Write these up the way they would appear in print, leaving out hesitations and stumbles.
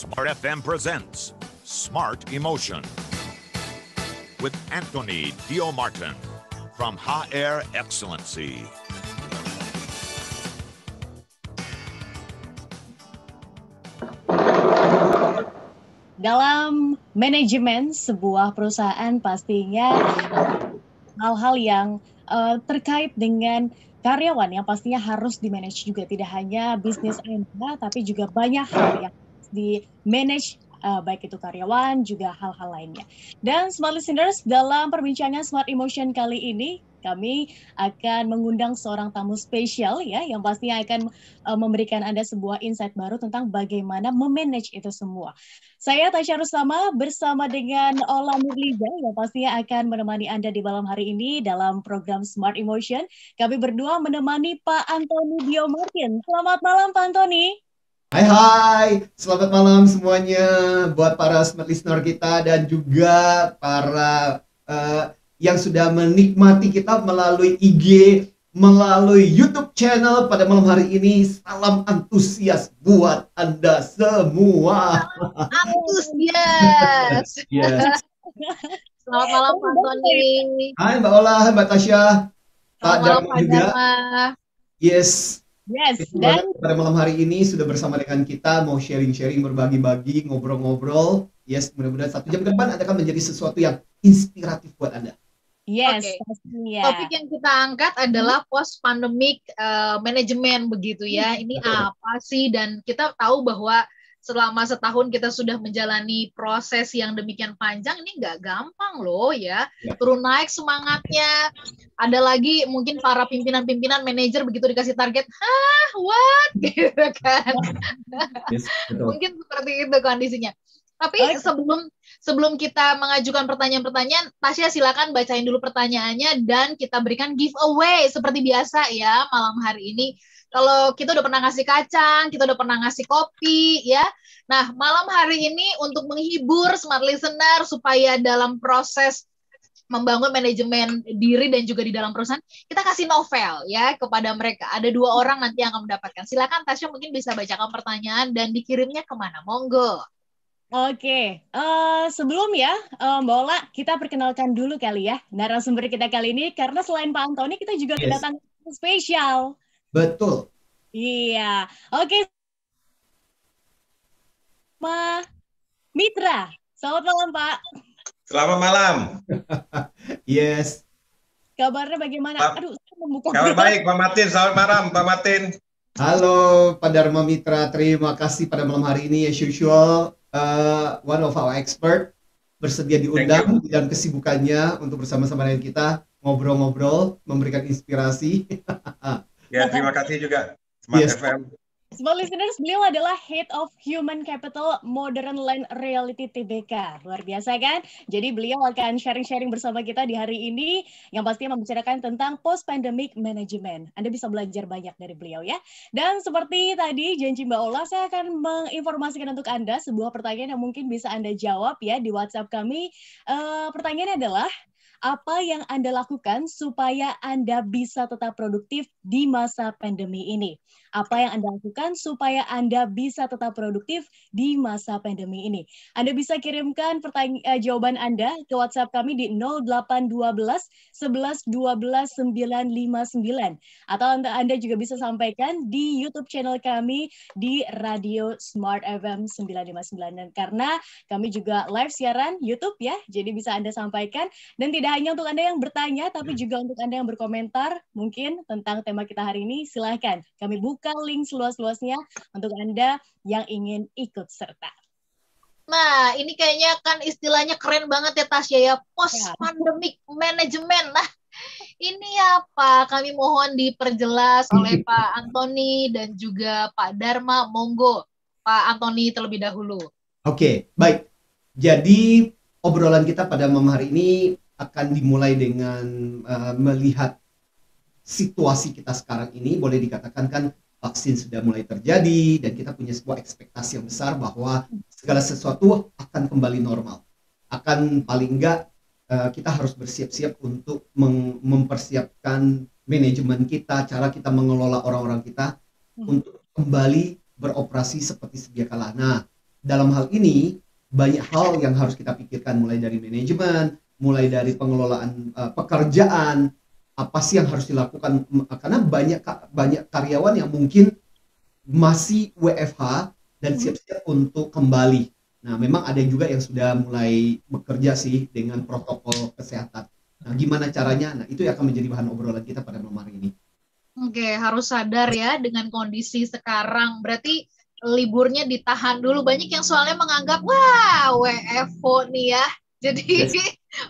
Smart FM presents Smart Emotion with Anthony Dio Martin from HR Excellency. Dalam manajemen sebuah perusahaan pastinya hal-hal yang terkait dengan karyawan yang pastinya harus di-manage juga. Tidak hanya bisnis Anda, tapi juga banyak hal yang harus di-manage, baik itu karyawan, juga hal-hal lainnya. Dan Smart Listeners, dalam perbincangan Smart Emotion kali ini, kami akan mengundang seorang tamu spesial ya, yang pastinya akan memberikan Anda sebuah insight baru tentang bagaimana memanage itu semua. Saya Tasya Rusama bersama dengan Ola Nurliza yang pastinya akan menemani Anda di malam hari ini dalam program Smart Emotion. Kami berdua menemani Pak Anthony Dio Martin. Selamat malam Pak Anthony. Hai, selamat malam semuanya buat para smart listener kita dan juga para yang sudah menikmati kita melalui IG, melalui YouTube channel pada malam hari ini. Salam antusias buat Anda semua. Antusias. Yes. Selamat malam Pak Antoni. Hai Mbak Ola, Mbak Tasya, Pak Dharma juga. Yes. Dan pada malam hari ini sudah bersama dengan kita, mau sharing-sharing, berbagi-bagi, ngobrol-ngobrol. Yes, mudah-mudahan 1 jam ke depan akan menjadi sesuatu yang inspiratif buat Anda. Yes, pastinya. Topik yang kita angkat adalah post pandemic management begitu ya. Ini apa sih? Dan kita tahu bahwa selama setahun kita sudah menjalani proses yang demikian panjang, ini nggak gampang loh ya. Turun naik semangatnya. Ada lagi mungkin para pimpinan-pimpinan manajer begitu dikasih target, what? Gitu kan. Yes, mungkin seperti itu kondisinya. Tapi sebelum kita mengajukan pertanyaan-pertanyaan, Tasya silakan bacain dulu pertanyaannya dan kita berikan giveaway seperti biasa ya malam hari ini. Kalau kita udah pernah ngasih kacang, kita udah pernah ngasih kopi ya. Nah, malam hari ini untuk menghibur smart listener supaya dalam proses membangun manajemen diri dan juga di dalam perusahaan, kita kasih novel ya kepada mereka. Ada 2 orang nanti yang akan mendapatkan. Silakan Tasya mungkin bisa bacakan pertanyaan dan dikirimnya kemana? Monggo. Oke, sebelum ya Mbak Ola, kita perkenalkan dulu kali ya narasumber kita kali ini, karena selain Pak Anthony kita juga kedatangan spesial. Betul. Iya, oke. Mitra, selamat malam Pak. Selamat malam. Yes. Kabarnya bagaimana? Aduh, saya membuka. Kabar baik Pak Martin, selamat malam Pak Martin. Halo Pak Dharma Mitra, terima kasih pada malam hari ini as usual. One of our expert bersedia diundang dalam kesibukannya untuk bersama-sama dengan kita ngobrol-ngobrol, memberikan inspirasi. Ya, terima kasih juga Smart FM. Smart Listeners, beliau adalah Head of Human Capital Modern Land Realty TBK. Luar biasa kan? Jadi beliau akan sharing-sharing bersama kita di hari ini yang pastinya membicarakan tentang post-pandemic management. Anda bisa belajar banyak dari beliau ya. Dan seperti tadi janji Mbak Ola, saya akan menginformasikan untuk Anda sebuah pertanyaan yang mungkin bisa Anda jawab ya di WhatsApp kami. Pertanyaannya adalah, apa yang Anda lakukan supaya Anda bisa tetap produktif di masa pandemi ini? Apa yang Anda lakukan supaya Anda bisa tetap produktif di masa pandemi ini? Anda bisa kirimkan jawaban Anda ke WhatsApp kami di 0812 11 12 959. Atau Anda juga bisa sampaikan di YouTube channel kami di Radio Smart FM 959. Dan karena kami juga live siaran YouTube ya, jadi bisa Anda sampaikan. Dan tidak hanya untuk Anda yang bertanya, tapi juga untuk Anda yang berkomentar mungkin tentang tema kita hari ini, silahkan. Kami buka link seluas-luasnya untuk Anda yang ingin ikut serta. Nah, ini kayaknya kan istilahnya keren banget ya Tasya ya, post-pandemic management. Nah, ini apa? Kami mohon diperjelas oleh Pak Anthony dan juga Pak Dharma. Monggo, Pak Anthony terlebih dahulu. Oke, baik. Jadi obrolan kita pada malam hari ini akan dimulai dengan melihat situasi kita sekarang ini. Boleh dikatakan kan vaksin sudah mulai terjadi dan kita punya sebuah ekspektasi yang besar bahwa segala sesuatu akan kembali normal. Akan paling enggak kita harus bersiap-siap untuk mempersiapkan manajemen kita, cara kita mengelola orang-orang kita untuk kembali beroperasi seperti sedia kala. Nah, dalam hal ini banyak hal yang harus kita pikirkan, mulai dari manajemen, mulai dari pengelolaan pekerjaan, apa sih yang harus dilakukan, karena banyak karyawan yang mungkin masih WFH dan siap-siap untuk kembali. Nah, memang ada juga yang sudah mulai bekerja sih dengan protokol kesehatan. Nah, gimana caranya? Nah, itu yang akan menjadi bahan obrolan kita pada malam hari ini. Oke, harus sadar ya dengan kondisi sekarang. Berarti liburnya ditahan dulu. Banyak yang soalnya menganggap, wah, WFO nih ya. Jadi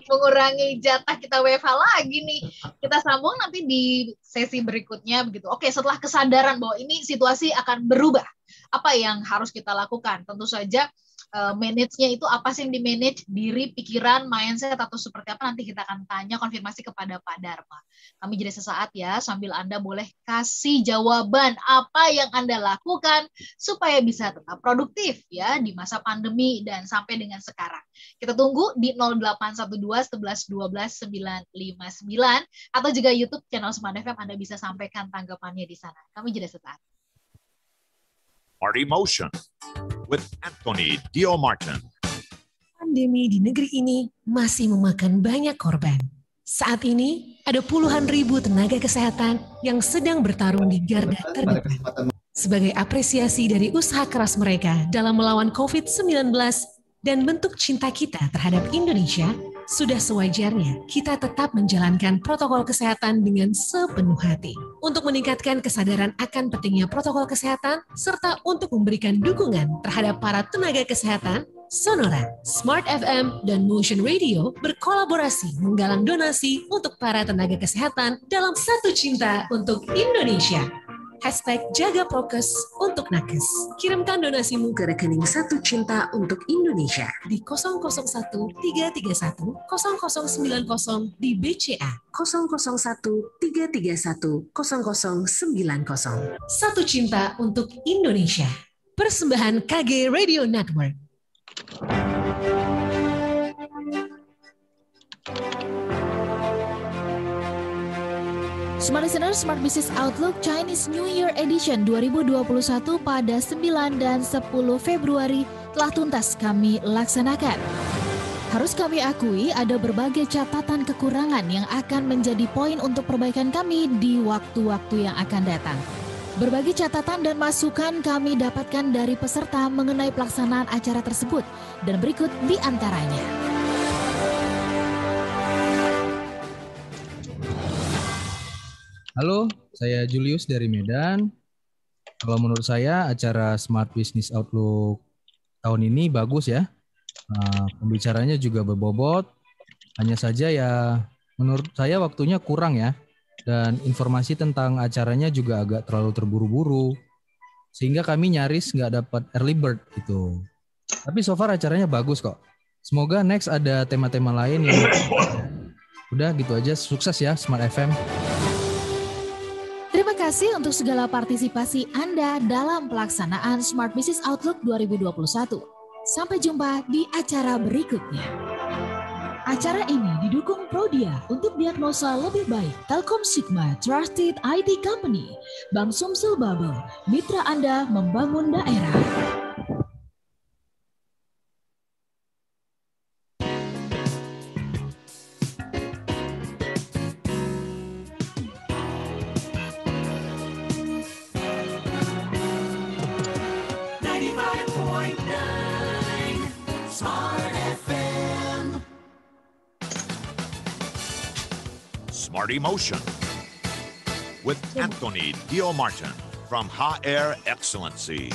mengurangi jatah kita WFH lagi nih. Kita sambung nanti di sesi berikutnya begitu. Oke, setelah kesadaran bahwa ini situasi akan berubah, apa yang harus kita lakukan? Tentu saja manage-nya itu apa sih yang di-manage, diri, pikiran, mindset, atau seperti apa, nanti kita akan tanya konfirmasi kepada Pak Dharma. Kami jeda sesaat ya, sambil Anda boleh kasih jawaban apa yang Anda lakukan supaya bisa tetap produktif ya di masa pandemi dan sampai dengan sekarang. Kita tunggu di 0812 11 12 959 atau juga YouTube channel Smart FM, Anda bisa sampaikan tanggapannya di sana. Kami jeda sesaat. Smart Emotion with Anthony Dio Martin. Pandemi di negeri ini masih memakan banyak korban. Saat ini ada puluhan ribu tenaga kesehatan yang sedang bertarung di garda terdepan. Sebagai apresiasi dari usaha keras mereka dalam melawan COVID-19 dan bentuk cinta kita terhadap Indonesia, sudah sewajarnya kita tetap menjalankan protokol kesehatan dengan sepenuh hati. Untuk meningkatkan kesadaran akan pentingnya protokol kesehatan, serta untuk memberikan dukungan terhadap para tenaga kesehatan, Sonora, Smart FM, dan Motion Radio berkolaborasi menggalang donasi untuk para tenaga kesehatan dalam satu cinta untuk Indonesia. #Jaga Prokes untuk Nakes. Kirimkan donasimu ke rekening Satu Cinta untuk Indonesia di 001 331 0090 di BCA 001 331 0090. Satu Cinta untuk Indonesia. Persembahan KG Radio Network. Smart Listener, Smart Business Outlook Chinese New Year Edition 2021 pada 9 dan 10 Februari telah tuntas kami laksanakan. Harus kami akui ada berbagai catatan kekurangan yang akan menjadi poin untuk perbaikan kami di waktu-waktu yang akan datang. Berbagai catatan dan masukan kami dapatkan dari peserta mengenai pelaksanaan acara tersebut, dan berikut di antaranya. Halo, saya Julius dari Medan. Kalau menurut saya acara Smart Business Outlook tahun ini bagus ya. Pembicaranya juga berbobot. Hanya saja ya menurut saya waktunya kurang ya. Dan informasi tentang acaranya juga agak terlalu terburu-buru. Sehingga kami nyaris nggak dapat early bird gitu. Tapi so far acaranya bagus kok. Semoga next ada tema-tema lain yang... Udah gitu aja, sukses ya Smart FM. Terima kasih untuk segala partisipasi Anda dalam pelaksanaan Smart Business Outlook 2021. Sampai jumpa di acara berikutnya. Acara ini didukung Prodia untuk diagnosa lebih baik, Telkom Sigma Trusted IT Company, Bank Sumsel Bubble, mitra Anda membangun daerah. Smart Emotion with Anthony Dio Martin from HR Excellency.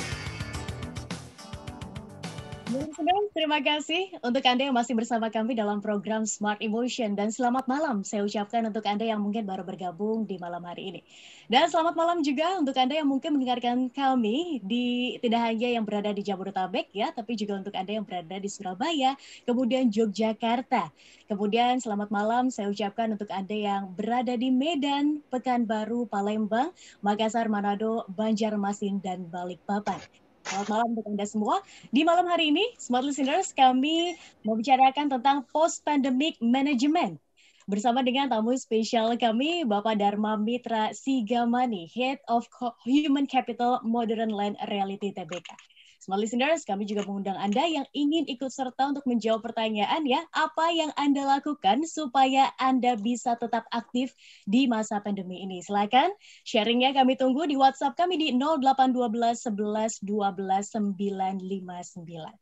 Terima kasih untuk Anda yang masih bersama kami dalam program Smart Emotion, dan selamat malam saya ucapkan untuk Anda yang mungkin baru bergabung di malam hari ini. Dan selamat malam juga untuk Anda yang mungkin mendengarkan kami di tidak hanya yang berada di Jabodetabek ya, tapi juga untuk Anda yang berada di Surabaya, kemudian Yogyakarta. Kemudian selamat malam saya ucapkan untuk Anda yang berada di Medan, Pekanbaru, Palembang, Makassar, Manado, Banjarmasin, dan Balikpapan. Selamat malam untuk Anda semua. Di malam hari ini, Smart Listeners, kami membicarakan tentang post-pandemic management. bersama dengan tamu spesial kami, Bapak Dharma Mitra Sigamani, Head of Human Capital Modern Land Reality TBK. Smart listeners, kami juga mengundang Anda yang ingin ikut serta untuk menjawab pertanyaan ya, apa yang Anda lakukan supaya Anda bisa tetap aktif di masa pandemi ini. Silakan sharingnya kami tunggu di WhatsApp kami di 0812 11 12 959.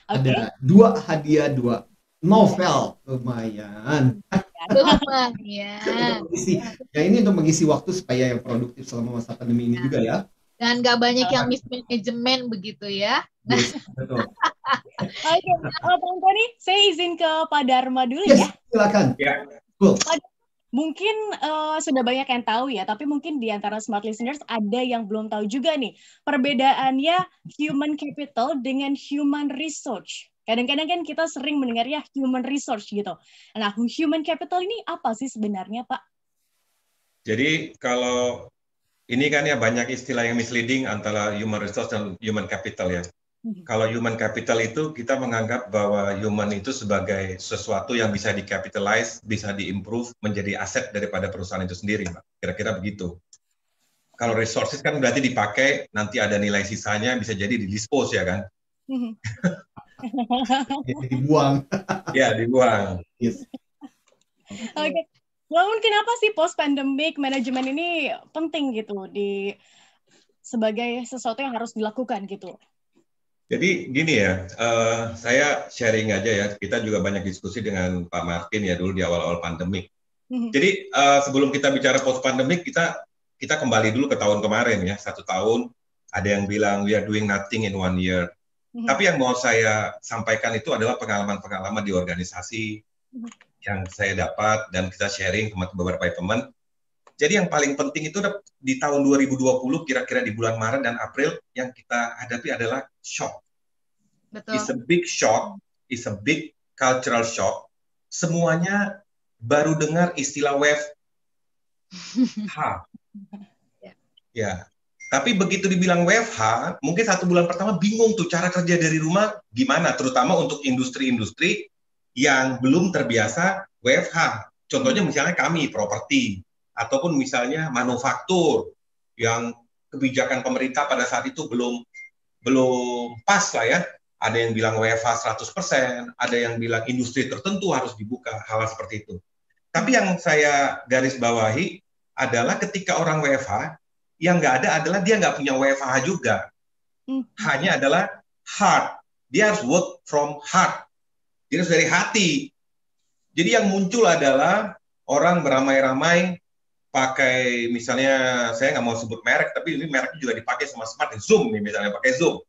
Ada 2 hadiah, 2 novel, lumayan. Lumayan. Ya ini untuk mengisi waktu supaya yang produktif selama masa pandemi ini juga ya. Dan nggak banyak yang mismanagement begitu ya. Yes, betul. Oke, Pak Antoni, saya izin ke Pak Dharma dulu Yes, ya. silakan. Ya. Cool. Mungkin sudah banyak yang tahu ya, tapi mungkin di antara smart listeners ada yang belum tahu juga nih perbedaannya human capital dengan human resource. Kadang-kadang kan kita sering mendengarnya human resource gitu. Nah, human capital ini apa sih sebenarnya, Pak? Jadi kalau ini kan ya banyak istilah yang misleading antara human resource dan human capital ya. Kalau human capital itu kita menganggap bahwa human itu sebagai sesuatu yang bisa di-capitalize, bisa di-improve menjadi aset daripada perusahaan itu sendiri, Pak. Kira-kira begitu. Kalau resources kan berarti dipakai, nanti ada nilai sisanya, bisa jadi di-dispose ya kan? Dibuang. Ya, dibuang. Yes. Oke. Namun kenapa sih post-pandemic manajemen ini penting gitu sebagai sesuatu yang harus dilakukan gitu? Jadi gini ya, saya sharing aja ya, kita juga banyak diskusi dengan Pak Martin ya dulu di awal-awal pandemik. Jadi sebelum kita bicara post-pandemic, kita kembali dulu ke tahun kemarin ya, 1 tahun, ada yang bilang we are doing nothing in 1 year. Tapi yang mau saya sampaikan itu adalah pengalaman-pengalaman di organisasi yang saya dapat dan kita sharing ke beberapa teman. Jadi yang paling penting itu di tahun 2020, kira-kira di bulan Maret dan April, yang kita hadapi adalah shock. Betul. It's a big shock, it's a big cultural shock. Semuanya baru dengar istilah WFH. Ya. Tapi begitu dibilang WFH, mungkin 1 bulan pertama bingung tuh cara kerja dari rumah gimana, terutama untuk industri-industri yang belum terbiasa WFH. Contohnya misalnya kami, properti, ataupun misalnya manufaktur, yang kebijakan pemerintah pada saat itu belum pas lah ya. Ada yang bilang WFH 100%, ada yang bilang industri tertentu harus dibuka, hal seperti itu. Tapi yang saya garis bawahi adalah ketika orang WFH, yang nggak ada adalah dia nggak punya WFH juga. Hanya adalah heart. Dia harus work from heart. Dia harus dari hati. Jadi yang muncul adalah orang beramai-ramai pakai, misalnya saya nggak mau sebut merek, tapi ini mereknya juga dipakai sama Smart, Zoom nih misalnya, pakai Zoom.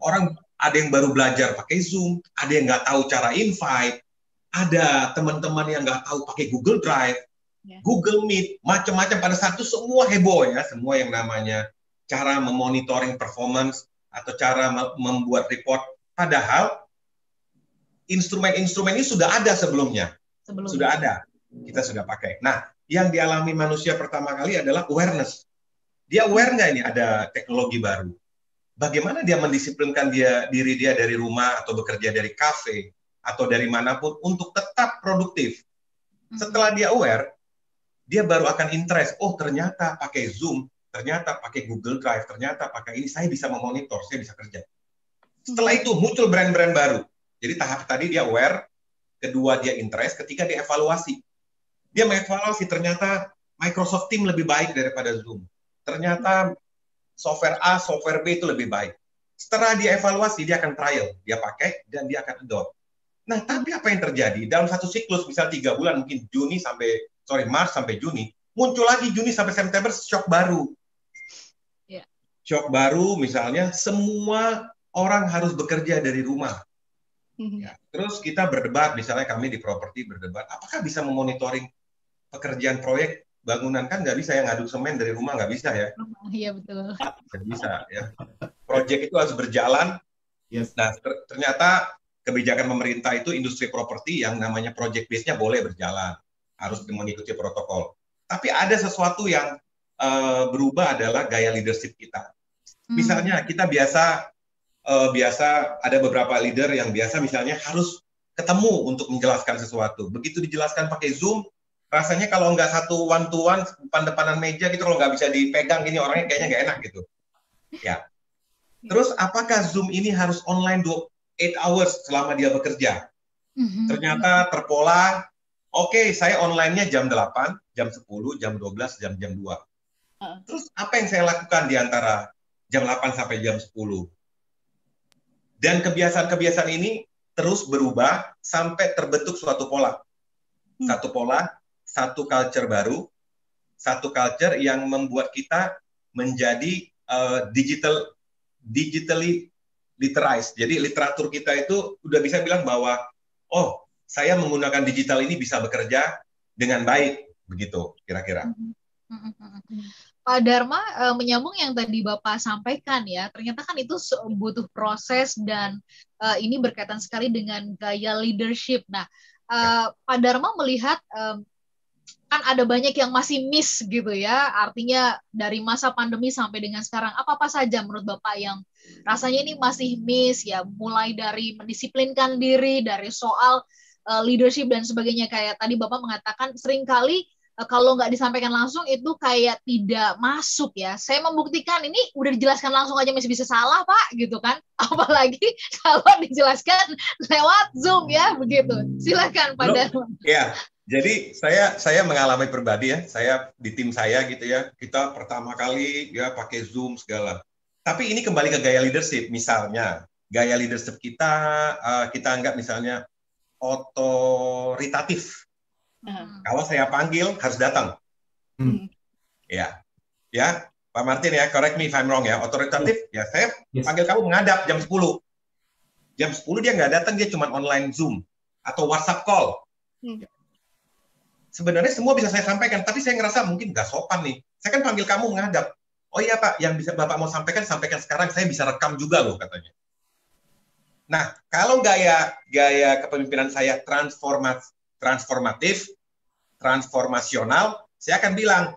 Orang ada yang baru belajar pakai Zoom, ada yang nggak tahu cara invite, ada teman-teman yang nggak tahu pakai Google Drive, Google Meet, macam-macam. Pada saat itu semua heboh ya, semua yang namanya cara memonitoring performance atau cara membuat report. Padahal instrumen-instrumen ini sudah ada sebelumnya. Sudah ada, kita sudah pakai. Nah, yang dialami manusia pertama kali adalah awareness. Dia aware nggak ini ada teknologi baru? Bagaimana dia mendisiplinkan diri dia dari rumah atau bekerja dari kafe atau dari manapun untuk tetap produktif? Setelah dia aware, dia baru akan interest. Oh, ternyata pakai Zoom, ternyata pakai Google Drive, ternyata pakai ini, saya bisa memonitor, saya bisa kerja. Setelah itu muncul brand-brand baru. Jadi tahap tadi dia aware, kedua dia interest, ketiga dia evaluasi. Dia mengevaluasi, ternyata Microsoft Teams lebih baik daripada Zoom. Ternyata software A, software B itu lebih baik. Setelah dia evaluasi, dia akan trial, dia pakai, dan dia akan adopt. Nah, tapi apa yang terjadi? Dalam satu siklus, misal 3 bulan, mungkin Maret sampai Juni, muncul lagi Juni sampai September, shock baru. Shock baru, misalnya, semua orang harus bekerja dari rumah. Ya. Terus kita berdebat, misalnya kami di properti berdebat, apakah bisa memonitoring pekerjaan proyek bangunan? Kan nggak bisa, yang ngaduk semen dari rumah nggak bisa ya. Iya betul. Nggak bisa ya. Proyek itu harus berjalan. Nah ternyata kebijakan pemerintah itu industri properti yang namanya project base-nya boleh berjalan, harus mengikuti protokol. Tapi ada sesuatu yang berubah adalah gaya leadership kita. Misalnya kita biasa ada beberapa leader yang biasa misalnya harus ketemu untuk menjelaskan sesuatu. Begitu dijelaskan pakai Zoom, rasanya kalau nggak satu one to one depan-depanan meja gitu, kalau nggak bisa dipegang gini orangnya kayaknya nggak enak gitu. Ya. Terus apakah Zoom ini harus online 8 hours selama dia bekerja? Ternyata terpola, oke, saya online-nya jam 8, jam 10, jam 12, jam 2. Terus apa yang saya lakukan di antara jam 8 sampai jam 10? Dan kebiasaan-kebiasaan ini terus berubah sampai terbentuk suatu pola. Satu pola, satu culture baru, satu culture yang membuat kita menjadi digitally literized. Jadi literatur kita itu udah bisa bilang bahwa, oh, saya menggunakan digital ini bisa bekerja dengan baik, begitu kira-kira. Pak Dharma, menyambung yang tadi Bapak sampaikan ya, ternyata kan itu butuh proses dan ini berkaitan sekali dengan gaya leadership. Nah, Pak Dharma melihat kan ada banyak yang masih miss gitu ya, artinya dari masa pandemi sampai dengan sekarang, apa-apa saja menurut Bapak yang rasanya ini masih miss ya, mulai dari mendisiplinkan diri, dari soal leadership dan sebagainya, kayak tadi Bapak mengatakan seringkali kalau nggak disampaikan langsung itu kayak tidak masuk ya. Saya membuktikan ini udah dijelaskan langsung aja masih bisa salah Pak gitu kan. Apalagi kalau dijelaskan lewat Zoom ya begitu. Silakan Pak Dharma. Ya, jadi saya mengalami pribadi ya. Saya di tim saya gitu ya. Kita pertama kali ya pakai Zoom segala. Tapi ini kembali ke gaya leadership. Misalnya gaya leadership kita anggap misalnya otoritatif. Kalau saya panggil harus datang. Ya, Pak Martin ya, correct me if I'm wrong ya. Otoritatif, ya saya panggil kamu menghadap jam 10. Jam 10 dia nggak datang, dia cuma online Zoom atau WhatsApp call. Sebenarnya semua bisa saya sampaikan, tapi saya ngerasa mungkin nggak sopan nih. Saya kan panggil kamu menghadap. Oh iya Pak, yang bisa Bapak mau sampaikan sekarang. Saya bisa rekam juga loh katanya. Nah, kalau gaya kepemimpinan saya transformatif, transformasional, saya akan bilang,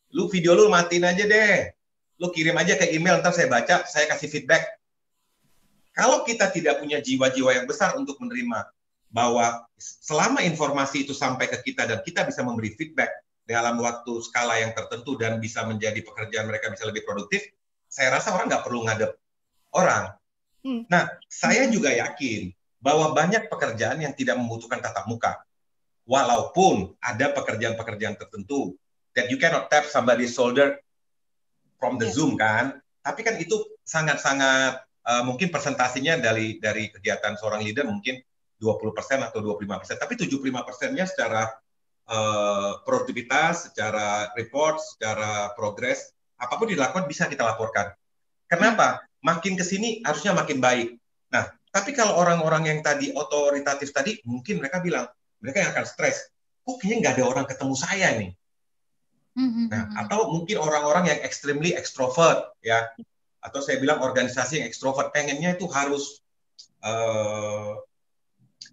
lu video lu matiin aja deh, lu kirim aja ke email, ntar saya baca, saya kasih feedback. Kalau kita tidak punya jiwa-jiwa yang besar untuk menerima bahwa selama informasi itu sampai ke kita dan kita bisa memberi feedback dalam waktu skala yang tertentu dan bisa menjadi pekerjaan mereka bisa lebih produktif, saya rasa orang nggak perlu ngadep orang. Nah, saya juga yakin bahwa banyak pekerjaan yang tidak membutuhkan tatap muka. Walaupun ada pekerjaan-pekerjaan tertentu that you cannot tap somebody's shoulder from the Zoom kan, tapi kan itu sangat-sangat mungkin presentasinya dari kegiatan seorang leader mungkin 20% atau 25%, tapi 75%-nya secara produktivitas, secara report, secara progres, apapun dilakukan bisa kita laporkan. Kenapa? Makin ke sini harusnya makin baik. Nah, tapi kalau orang-orang yang tadi otoritatif tadi, mungkin mereka bilang, mereka yang akan stres. Kok kayaknya nggak ada orang ketemu saya nih. Nah, atau mungkin orang-orang yang extremely extrovert, ya. Atau saya bilang organisasi yang extrovert, pengennya itu harus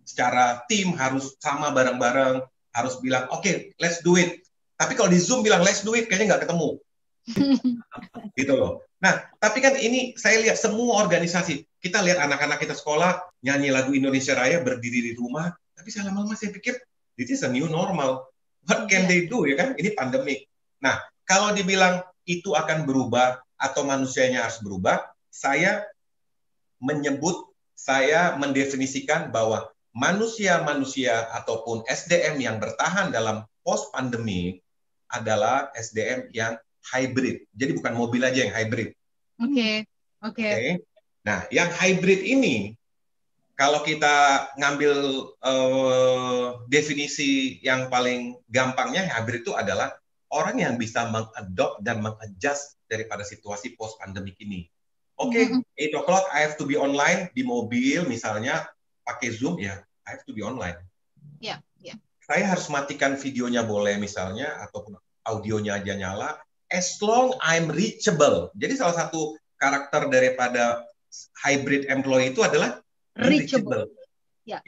secara tim, harus sama bareng-bareng, harus bilang, oke, let's do it. Tapi kalau di Zoom bilang, let's do it, kayaknya nggak ketemu. Gitu loh. Nah, tapi kan ini saya lihat semua organisasi, kita lihat anak-anak kita sekolah, nyanyi lagu Indonesia Raya, berdiri di rumah, tapi saya lama-lama saya pikir, this is a new normal. What can they do, ya kan? Ini pandemik. Nah, kalau dibilang itu akan berubah, atau manusianya harus berubah, saya mendefinisikan bahwa manusia-manusia ataupun SDM yang bertahan dalam post-pandemi adalah SDM yang hybrid. Jadi bukan mobil aja yang hybrid. Oke. Nah, yang hybrid ini, kalau kita ngambil definisi yang paling gampangnya, hybrid itu adalah orang yang bisa mengadop dan mengadjust daripada situasi post-pandemic ini. Oke, 8 o'clock I have to be online di mobil misalnya, pakai Zoom ya, I have to be online. Ya. Saya harus matikan videonya boleh misalnya, ataupun audionya aja nyala, as long I'm reachable. Jadi salah satu karakter daripada hybrid employee itu adalah reachable. Ya.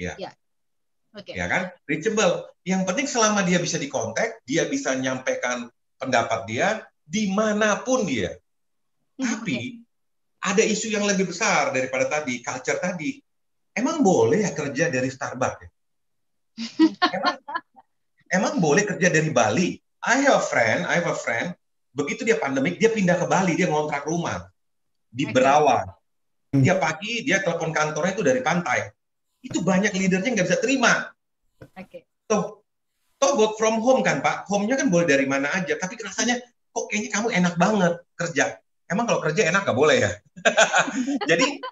Okay. Ya kan? Reachable. Yang penting selama dia bisa dikontak, dia bisa menyampaikan pendapat dia dimanapun dia. Tapi ada isu yang lebih besar daripada tadi, culture tadi. emang boleh ya kerja dari Starbucks ya? Emang boleh kerja dari Bali? I have a friend, begitu dia pandemik, dia pindah ke Bali, dia ngontrak rumah di Berawa. Tiap pagi dia telepon kantornya itu dari pantai. Itu banyak leadernya nggak bisa terima. Toh work from home kan Pak, home-nya kan boleh dari mana aja, tapi rasanya kok kayaknya kamu enak banget kerja. Emang kalau kerja enak nggak boleh ya? Jadi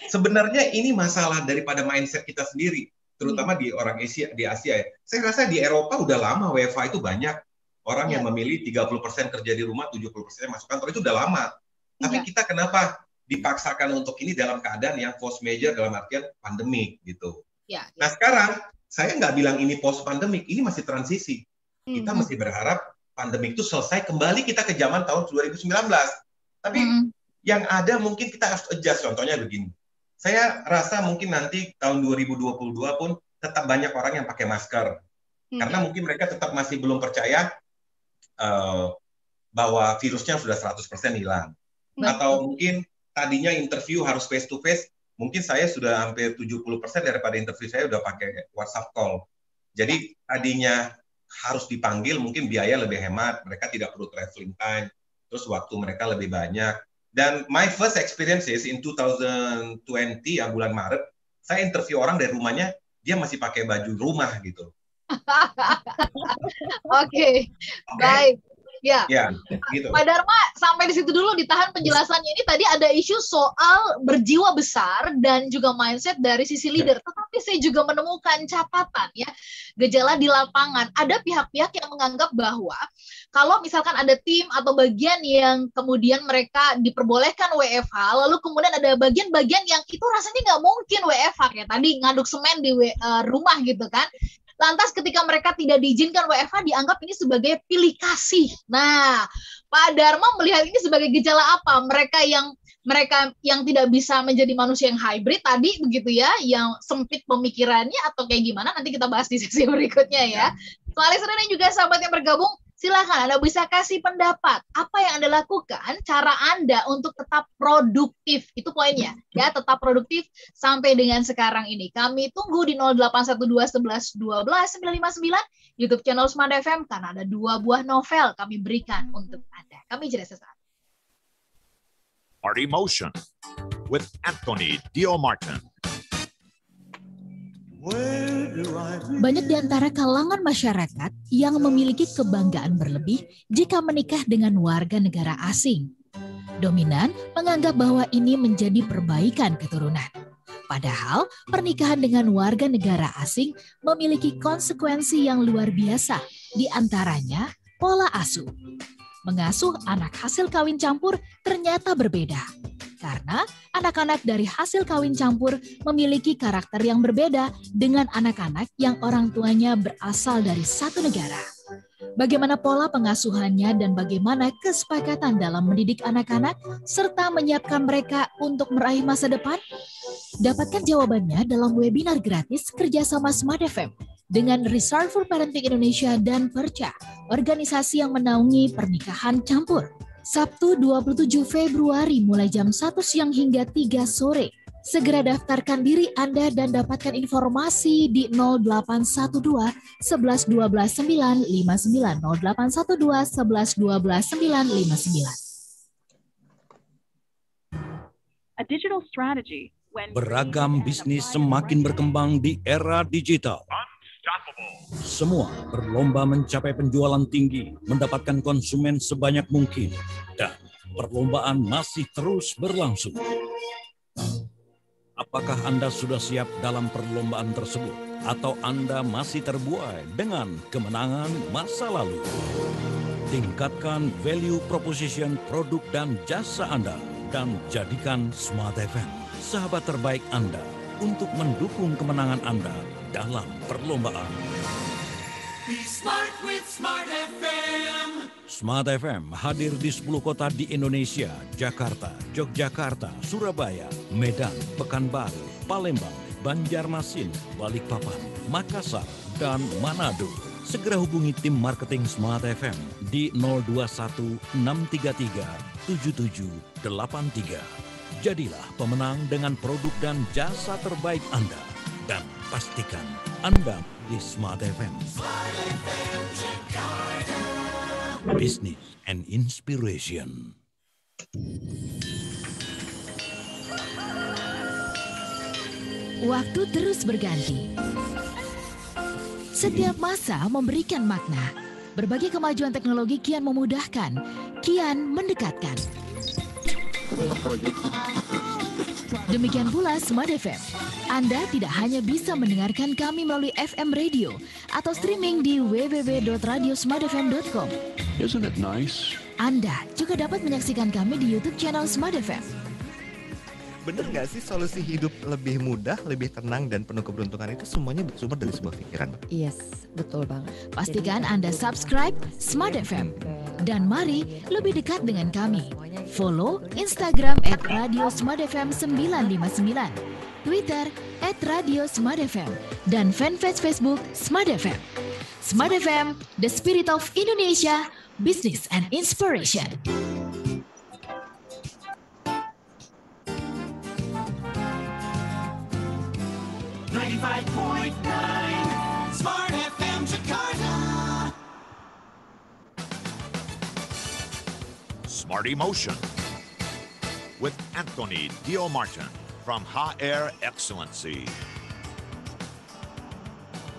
sebenarnya ini masalah daripada mindset kita sendiri, terutama di orang Asia, di Asia ya. Saya rasa di Eropa udah lama WFH itu banyak orang yang memilih 30% kerja di rumah, 70% masuk kantor, itu udah lama. Tapi kita kenapa dipaksakan untuk ini dalam keadaan yang force major dalam artian pandemik gitu. Nah sekarang saya nggak bilang ini post pandemik, ini masih transisi. Kita masih berharap pandemik itu selesai, kembali kita ke zaman tahun 2019. Tapi yang ada mungkin kita harus adjust, contohnya begini. Saya rasa mungkin nanti tahun 2022 pun tetap banyak orang yang pakai masker. Karena mungkin mereka tetap masih belum percaya bahwa virusnya sudah 100% hilang. Atau mungkin tadinya interview harus face to face, mungkin saya sudah hampir 70% daripada interview saya udah pakai WhatsApp call. Jadi tadinya harus dipanggil, mungkin biaya lebih hemat, mereka tidak perlu traveling time, terus waktu mereka lebih banyak. Dan my first experiences in 2020 yang bulan Maret, saya interview orang dari rumahnya, dia masih pakai baju rumah gitu. Oke, baik. Ya, gitu. Pak Dharma, sampai di situ dulu ditahan penjelasannya. Ini tadi ada isu soal berjiwa besar dan juga mindset dari sisi leader. Tetapi saya juga menemukan catatan ya, gejala di lapangan. Ada pihak-pihak yang menganggap bahwa kalau misalkan ada tim atau bagian yang kemudian mereka diperbolehkan WFH, lalu kemudian ada bagian-bagian yang itu rasanya nggak mungkin WFH, kayak tadi ngaduk semen di rumah gitu kan. Lantas ketika mereka tidak diizinkan WFH dianggap ini sebagai pilih kasih. Nah, Pak Dharma melihat ini sebagai gejala apa? Mereka yang tidak bisa menjadi manusia yang hybrid tadi begitu ya, yang sempit pemikirannya atau kayak gimana? Nanti kita bahas di sesi berikutnya ya. Soal listener dan juga sahabat yang bergabung, silakan Anda bisa kasih pendapat. Apa yang Anda lakukan, cara Anda untuk tetap produktif. Itu poinnya. Ya, tetap produktif sampai dengan sekarang ini. Kami tunggu di 0812 11 12 959 YouTube channel Smart FM karena ada 2 buah novel kami berikan untuk Anda. Kami jeda sesaat. Smart Emotion with Anthony Dio Martin. Banyak di antara kalangan masyarakat yang memiliki kebanggaan berlebih jika menikah dengan warga negara asing. Dominan menganggap bahwa ini menjadi perbaikan keturunan. Padahal pernikahan dengan warga negara asing memiliki konsekuensi yang luar biasa, di antaranya pola asuh. Mengasuh anak hasil kawin campur ternyata berbeda. Karena anak-anak dari hasil kawin campur memiliki karakter yang berbeda dengan anak-anak yang orang tuanya berasal dari satu negara. Bagaimana pola pengasuhannya dan bagaimana kesepakatan dalam mendidik anak-anak serta menyiapkan mereka untuk meraih masa depan? Dapatkan jawabannya dalam webinar gratis kerjasama Smart FM dengan Reserve for Parenting Indonesia dan Perca, organisasi yang menaungi pernikahan campur. Sabtu 27 Februari mulai jam 1 siang hingga 3 sore. Segera daftarkan diri Anda dan dapatkan informasi di 0812 11 12 959 0812 11 12 959. A digital strategy Beragam bisnis semakin berkembang di era digital. Semua berlomba mencapai penjualan tinggi, mendapatkan konsumen sebanyak mungkin, dan perlombaan masih terus berlangsung. Apakah Anda sudah siap dalam perlombaan tersebut? Atau Anda masih terbuai dengan kemenangan masa lalu? Tingkatkan value proposition produk dan jasa Anda, dan jadikan Smart FM sahabat terbaik Anda untuk mendukung kemenangan Anda dalam perlombaan. Be smart with Smart FM. Smart FM hadir di 10 kota di Indonesia: Jakarta, Yogyakarta, Surabaya, Medan, Pekanbaru, Palembang, Banjarmasin, Balikpapan, Makassar, dan Manado. Segera hubungi tim marketing Smart FM di 021 633 7783. Jadilah pemenang dengan produk dan jasa terbaik Anda. Dan pastikan Anda di Smart FM. Business and Inspiration. Waktu terus berganti. Setiap masa memberikan makna. Berbagai kemajuan teknologi kian memudahkan, kian mendekatkan. Demikian pula Smart FM. Anda tidak hanya bisa mendengarkan kami melalui FM radio atau streaming di www.radiosmartfm.com. Isn't it nice? Anda juga dapat menyaksikan kami di YouTube channel Smart FM. Bener nggak sih solusi hidup lebih mudah, lebih tenang, dan penuh keberuntungan itu semuanya bersumber dari sebuah pikiran? Yes, betul banget. Pastikan Anda subscribe Smart FM. Dan mari lebih dekat dengan kami. Follow Instagram @radiosmartfm959, Twitter @radiosmartfm, dan fanpage Facebook Smart FM. Smart FM, the spirit of Indonesia, business and inspiration. Smart FM Jakarta. Smart Emotion with Anthony Dio Martin from HR Excellency.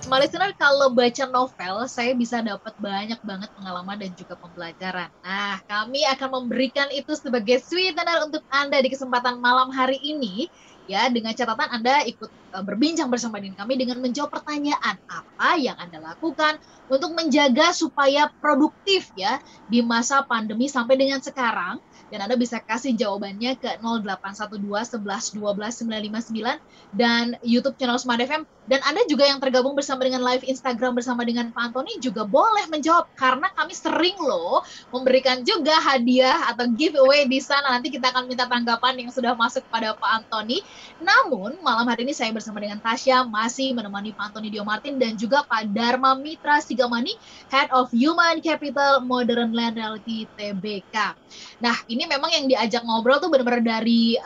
Smart listener, kalau baca novel, saya bisa dapat banyak banget pengalaman dan juga pembelajaran. Nah, kami akan memberikan itu sebagai sweetener untuk Anda di kesempatan malam hari ini. Ya, dengan catatan Anda ikut berbincang bersama dengan kami dengan menjawab pertanyaan apa yang Anda lakukan untuk menjaga supaya produktif ya di masa pandemi sampai dengan sekarang. Dan Anda bisa kasih jawabannya ke 0812 11 12 959 dan YouTube channel Smart FM. Dan Anda juga yang tergabung bersama dengan live Instagram bersama dengan Pak Antoni juga boleh menjawab. Karena kami sering loh memberikan juga hadiah atau giveaway di sana. Nanti kita akan minta tanggapan yang sudah masuk pada Pak Antoni. Namun malam hari ini saya bersama dengan Tasya masih menemani Pak Antoni Dio Martin dan juga Pak Dharma Mitra Sigamani, Head of Human Capital Modern Land Realty TBK. Nah, ini memang yang diajak ngobrol tuh benar-benar dari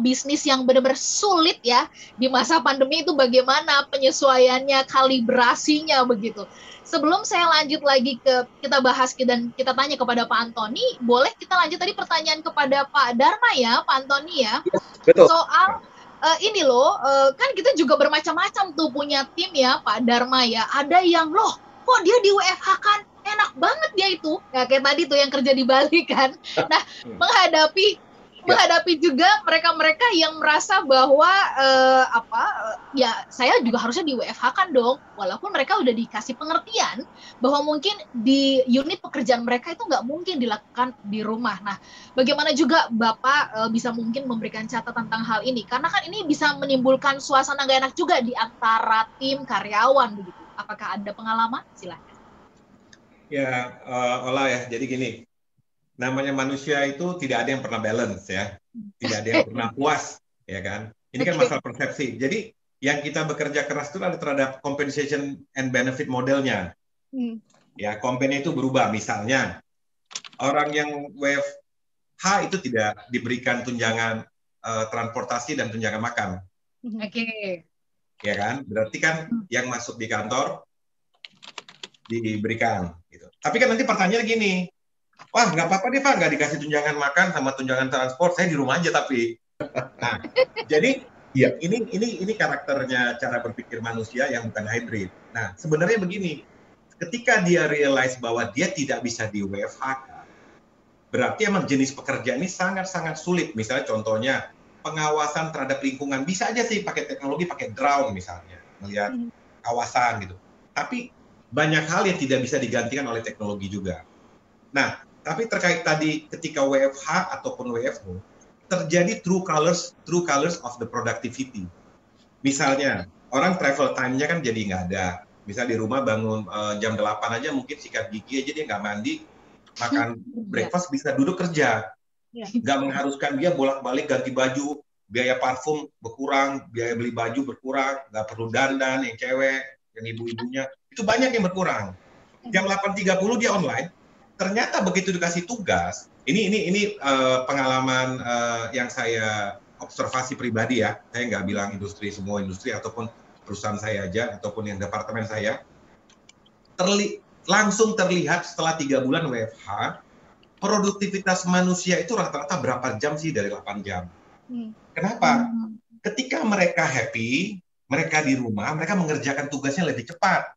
bisnis yang benar-benar sulit ya di masa pandemi itu, bagaimana penyesuaiannya, kalibrasinya begitu. Sebelum saya lanjut lagi kita bahas dan kita tanya kepada Pak Antoni, boleh kita lanjut tadi pertanyaan kepada Pak Dharma ya, Pak Antoni ya. Betul. Soal ini loh, kan kita juga bermacam-macam tuh punya tim ya Pak Dharma ya. Ada yang loh, kok dia di WFH kan? Enak banget dia itu, ya kayak tadi tuh yang kerja di Bali kan. Nah, menghadapi juga mereka-mereka yang merasa bahwa ya saya juga harusnya di WFH kan dong, walaupun mereka udah dikasih pengertian bahwa mungkin di unit pekerjaan mereka itu nggak mungkin dilakukan di rumah. Nah, bagaimana juga Bapak bisa mungkin memberikan catatan tentang hal ini, karena kan ini bisa menimbulkan suasana nggak enak juga di antara tim karyawan begitu. Apakah ada pengalaman? Silakan. Ya, Ola ya, jadi gini, namanya manusia itu tidak ada yang pernah balance ya, tidak ada yang pernah puas, ya kan? Ini kan masalah persepsi. Jadi yang kita bekerja keras itu adalah terhadap compensation and benefit modelnya. Ya, company itu berubah. Misalnya orang yang WFH itu tidak diberikan tunjangan transportasi dan tunjangan makan. Oke. Ya kan? Berarti kan yang masuk di kantor diberikan. Gitu. Tapi kan nanti pertanyaannya gini, wah nggak apa-apa deh Pak, nggak dikasih tunjangan makan sama tunjangan transport, saya di rumah aja tapi. Nah, jadi ya ini karakternya cara berpikir manusia yang bukan hybrid. Nah, sebenarnya begini, ketika dia realize bahwa dia tidak bisa di WFH, berarti emang jenis pekerjaan ini sangat-sangat sulit. Misalnya contohnya pengawasan terhadap lingkungan, bisa aja sih pakai teknologi, pakai drone misalnya, melihat kawasan gitu. Tapi banyak hal yang tidak bisa digantikan oleh teknologi juga. Nah, tapi terkait tadi ketika WFH ataupun WFO, terjadi true colors of the productivity. Misalnya, orang travel time-nya kan jadi nggak ada. Misal di rumah bangun jam 8 aja mungkin sikat gigi aja dia nggak mandi, makan breakfast bisa duduk kerja. Nggak mengharuskan dia bolak-balik ganti baju, biaya parfum berkurang, biaya beli baju berkurang, nggak perlu dandan yang cewek, yang ibu-ibunya. Itu banyak yang berkurang. Jam 8.30 dia online, ternyata begitu dikasih tugas, Ini pengalaman yang saya observasi pribadi ya. Saya nggak bilang semua industri ataupun perusahaan saya aja ataupun yang departemen saya. Langsung terlihat setelah 3 bulan WFH, produktivitas manusia itu rata-rata berapa jam sih dari 8 jam. Kenapa? Ketika mereka happy, mereka di rumah, mereka mengerjakan tugasnya lebih cepat.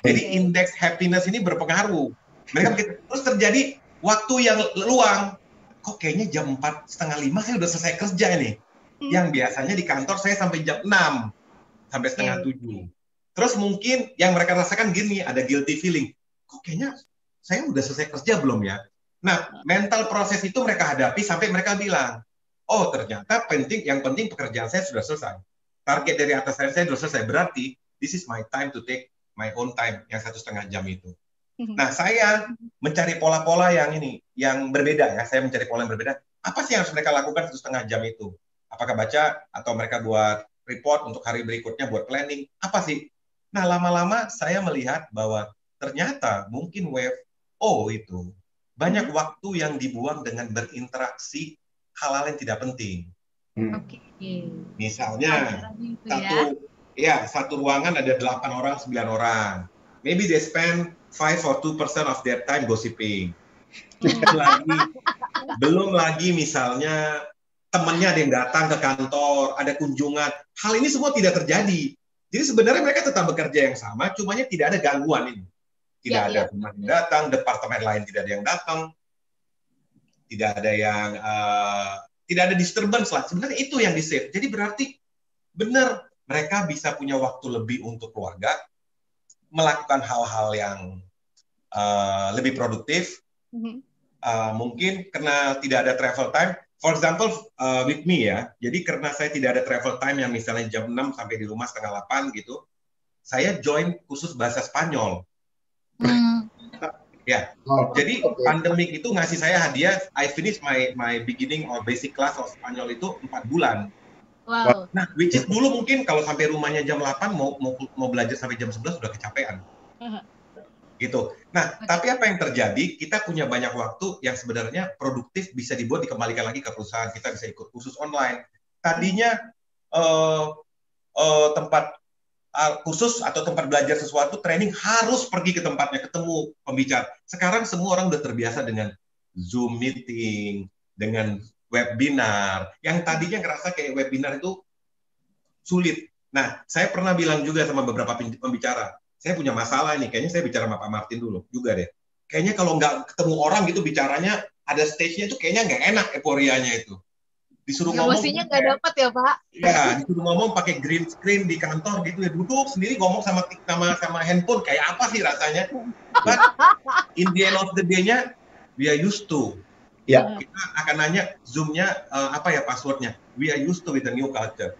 Jadi indeks happiness ini berpengaruh. Mereka terus terjadi waktu yang luang. Kok kayaknya jam 4:30 saya udah selesai kerja nih. Yang biasanya di kantor saya sampai jam 6 sampai setengah 7. Terus mungkin yang mereka rasakan gini, ada guilty feeling. Kok kayaknya saya udah selesai kerja belum ya? Nah, mental proses itu mereka hadapi sampai mereka bilang, oh ternyata yang penting pekerjaan saya sudah selesai. Target dari atasan saya sudah selesai. Berarti, this is my time to take my own time, yang 1,5 jam itu. Nah, saya mencari pola-pola yang berbeda ya. Saya mencari pola yang berbeda. Apa sih yang harus mereka lakukan 1,5 jam itu? Apakah baca atau mereka buat report untuk hari berikutnya, buat planning? Apa sih? Nah, lama-lama saya melihat bahwa ternyata mungkin WFO itu banyak waktu yang dibuang dengan berinteraksi hal-hal yang tidak penting. Misalnya, satu ruangan ada 8 orang, 9 orang. Maybe they spend 5 or 2% of their time gossiping. Belum lagi misalnya temannya ada yang datang ke kantor, ada kunjungan. Hal ini semua tidak terjadi. Jadi sebenarnya mereka tetap bekerja yang sama, cumanya tidak ada gangguan ini. Tidak ada teman yang datang, departemen lain tidak ada yang datang, tidak ada disturbance lah. Sebenarnya itu yang di-save. Jadi berarti benar mereka bisa punya waktu lebih untuk keluarga, melakukan hal-hal yang lebih produktif. Mungkin karena tidak ada travel time. For example, with me ya. Jadi karena saya tidak ada travel time yang misalnya jam 6 sampai di rumah 7:30 gitu, saya join khusus bahasa Spanyol. Ya, jadi pandemik itu ngasih saya hadiah. I finish my beginning or basic class of Spanyol itu 4 bulan. Wow. Nah, which is dulu mungkin kalau sampai rumahnya jam 8 mau belajar sampai jam 11 sudah kecapean. Gitu. Nah, tapi apa yang terjadi? Kita punya banyak waktu yang sebenarnya produktif bisa dibuat dikembalikan lagi ke perusahaan. Kita bisa ikut kursus online. Tadinya tempat kursus atau tempat belajar sesuatu, training harus pergi ke tempatnya, ketemu pembicara. Sekarang semua orang udah terbiasa dengan Zoom meeting, dengan webinar. Yang tadinya ngerasa kayak webinar itu sulit. Nah, saya pernah bilang juga sama beberapa pembicara, saya punya masalah ini, kayaknya saya bicara sama Pak Martin dulu juga deh. Kayaknya kalau nggak ketemu orang gitu bicaranya, ada stage-nya itu kayaknya nggak enak euforianya itu. Disuruh ngomong. Emosinya nggak dapat ya Pak? Ya, disuruh ngomong pakai green screen di kantor gitu ya, duduk sendiri ngomong sama handphone, kayak apa sih rasanya? But in the end of the day-nya, we are used to. Ya. Kita akan nanya Zoom-nya apa ya password-nya. We are used to with the new culture.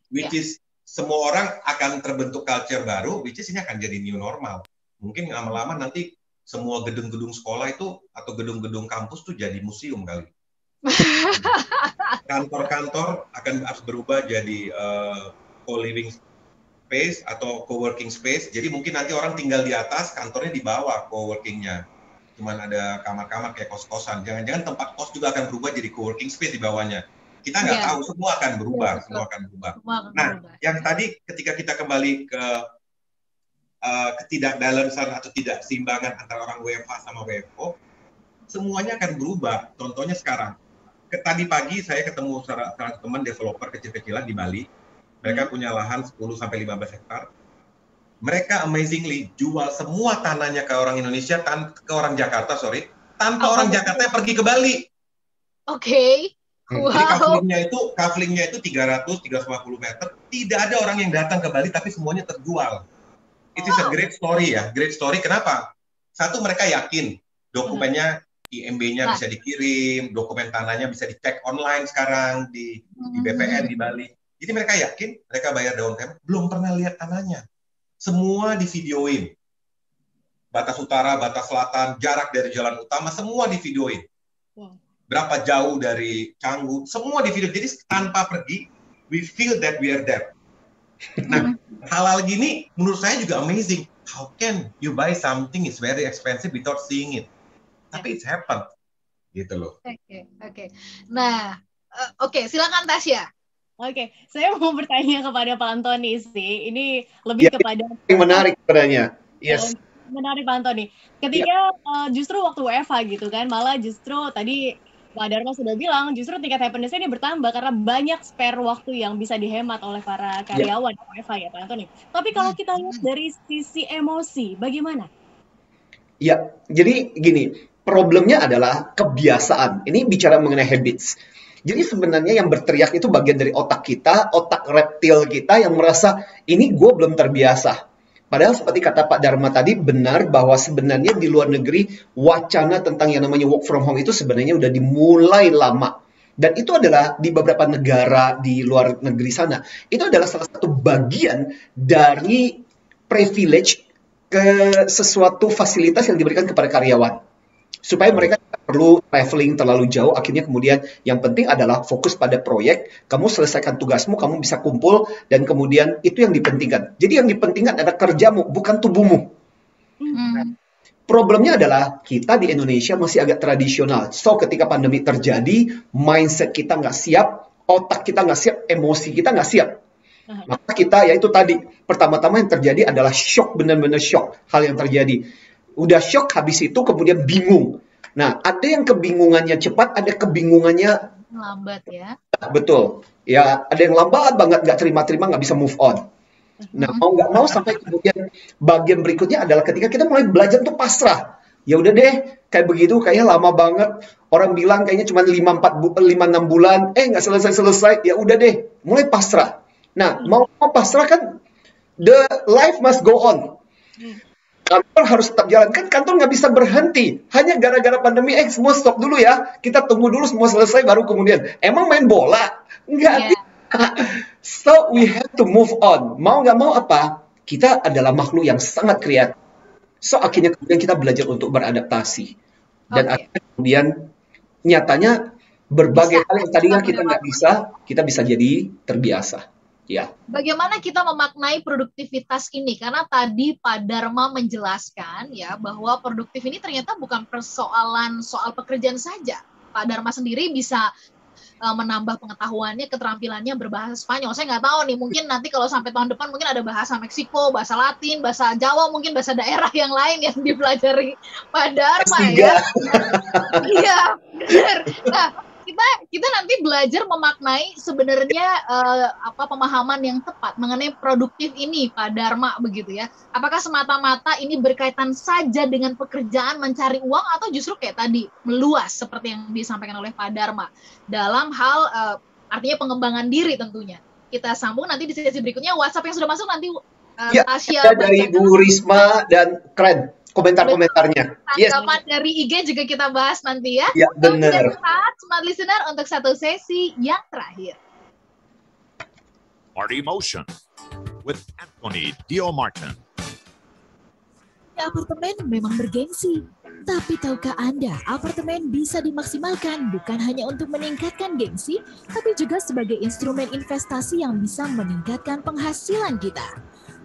Which is semua orang akan terbentuk culture baru, which is ini akan jadi new normal. Mungkin lama-lama nanti semua gedung-gedung sekolah itu atau gedung-gedung kampus tuh jadi museum kali. Kantor-kantor harus berubah jadi co-living space atau co-working space. Jadi mungkin nanti orang tinggal di atas, kantornya di bawah co-workingnya. Cuman ada kamar-kamar kayak kos-kosan. Jangan-jangan tempat kos juga akan berubah jadi co-working space di bawahnya. Kita nggak tahu, semua akan berubah, semua akan berubah. Nah, yang tadi ketika kita kembali ke ketidakbalansan atau tidak seimbangan antara orang WFH sama WFO, semuanya akan berubah. Contohnya sekarang, tadi pagi saya ketemu salah satu teman developer kecil-kecilan di Bali. Mereka punya lahan 10-15 hektar. Mereka amazingly jual semua tanahnya ke orang Indonesia, ke orang Jakarta, tanpa orang Jakarta pergi ke Bali. Oke. Wow. Jadi kaflingnya itu 300-350 meter. Tidak ada orang yang datang ke Bali, tapi semuanya terjual. It is a great story ya, great story. Kenapa? Satu, mereka yakin dokumennya IMB-nya bisa dikirim, dokumen tanahnya bisa dicek online sekarang di BPN di Bali. Jadi mereka yakin, mereka bayar down payment, belum pernah lihat tanahnya. Semua di videoin. Batas utara, batas selatan, jarak dari jalan utama, semua di videoin. Berapa jauh dari Canggu, semua di video. Jadi tanpa pergi, we feel that we are there. Nah, hal-hal gini menurut saya juga amazing. How can you buy something is very expensive without seeing it? Tapi it's happened. gitu loh. Oke. Nah, oke, silakan Tasya. Oke, saya mau bertanya kepada Pak Antoni sih. Ini lebih kepada yang menarik sebenarnya. Yes. Menarik Pak Antoni. Ketika justru waktu WFH gitu kan, malah justru tadi Pak Dharma sudah bilang justru tingkat happiness ini bertambah karena banyak spare waktu yang bisa dihemat oleh para karyawan WFH ya Pak Antoni. Tapi kalau kita lihat dari sisi emosi, bagaimana? Ya, jadi gini, problemnya adalah kebiasaan. Ini bicara mengenai habits. Jadi sebenarnya yang berteriak itu bagian dari otak kita, otak reptil kita yang merasa ini gue belum terbiasa. Padahal seperti kata Pak Dharma tadi benar bahwa sebenarnya di luar negeri wacana tentang yang namanya work from home itu sebenarnya udah dimulai lama. Dan itu adalah di beberapa negara di luar negeri sana. Itu adalah salah satu bagian dari privilege ke sesuatu fasilitas yang diberikan kepada karyawan. Supaya mereka tidak perlu traveling terlalu jauh, akhirnya kemudian yang penting adalah fokus pada proyek, kamu selesaikan tugasmu, kamu bisa kumpul, dan kemudian itu yang dipentingkan. Jadi yang dipentingkan adalah kerjamu, bukan tubuhmu. Problemnya adalah kita di Indonesia masih agak tradisional. So ketika pandemi terjadi, mindset kita nggak siap, otak kita nggak siap, emosi kita nggak siap. Maka kita, ya itu tadi, pertama-tama yang terjadi adalah shock, benar-benar shock hal yang terjadi. Udah shock, habis itu kemudian bingung. Nah, ada yang kebingungannya cepat, ada kebingungannya lambat ya. Betul. Ya, ada yang lambat banget, nggak terima-terima, nggak bisa move on. Nah, mau nggak mau sampai kemudian bagian berikutnya adalah ketika kita mulai belajar untuk pasrah. Ya udah deh, kayak begitu, kayaknya lama banget. Orang bilang kayaknya cuma 5-6 bulan, nggak selesai-selesai. Ya udah deh, mulai pasrah. Nah, mau pasrah kan, the life must go on. Kantor harus tetap jalan. Kan kantor nggak bisa berhenti. Hanya gara-gara pandemi, semua stop dulu ya. Kita tunggu dulu semua selesai baru kemudian. Emang main bola? Nggak. So, we have to move on. Mau nggak mau apa? Kita adalah makhluk yang sangat kreatif. So, akhirnya kemudian kita belajar untuk beradaptasi. Dan akhirnya kemudian nyatanya berbagai hal yang tadinya kita nggak bisa, kita bisa jadi terbiasa. Ya. Bagaimana kita memaknai produktivitas ini? Karena tadi Pak Dharma menjelaskan ya bahwa produktif ini ternyata bukan persoalan soal pekerjaan saja. Pak Dharma sendiri bisa menambah pengetahuannya, keterampilannya berbahasa Spanyol. Saya nggak tahu nih, mungkin nanti kalau sampai tahun depan mungkin ada bahasa Meksiko, bahasa Latin, bahasa Jawa, mungkin bahasa daerah yang lain yang dipelajari Pak Dharma ya. Iya, benar. Nah, kita nanti belajar memaknai sebenarnya pemahaman yang tepat mengenai produktif ini Pak Dharma begitu ya. Apakah semata-mata ini berkaitan saja dengan pekerjaan mencari uang atau justru kayak tadi meluas seperti yang disampaikan oleh Pak Dharma dalam hal artinya pengembangan diri tentunya. Kita sambung nanti di sesi berikutnya. WhatsApp yang sudah masuk nanti Tasya dari Bu Risma dan Kren. Komentar-komentarnya. Tanggapan dari IG juga kita bahas nanti ya. Ya, benar. Smart Listener untuk satu sesi yang terakhir. Party Motion with Anthony Dio Martin. Apartemen memang bergengsi. Tapi tahukah Anda, apartemen bisa dimaksimalkan bukan hanya untuk meningkatkan gengsi, tapi juga sebagai instrumen investasi yang bisa meningkatkan penghasilan kita.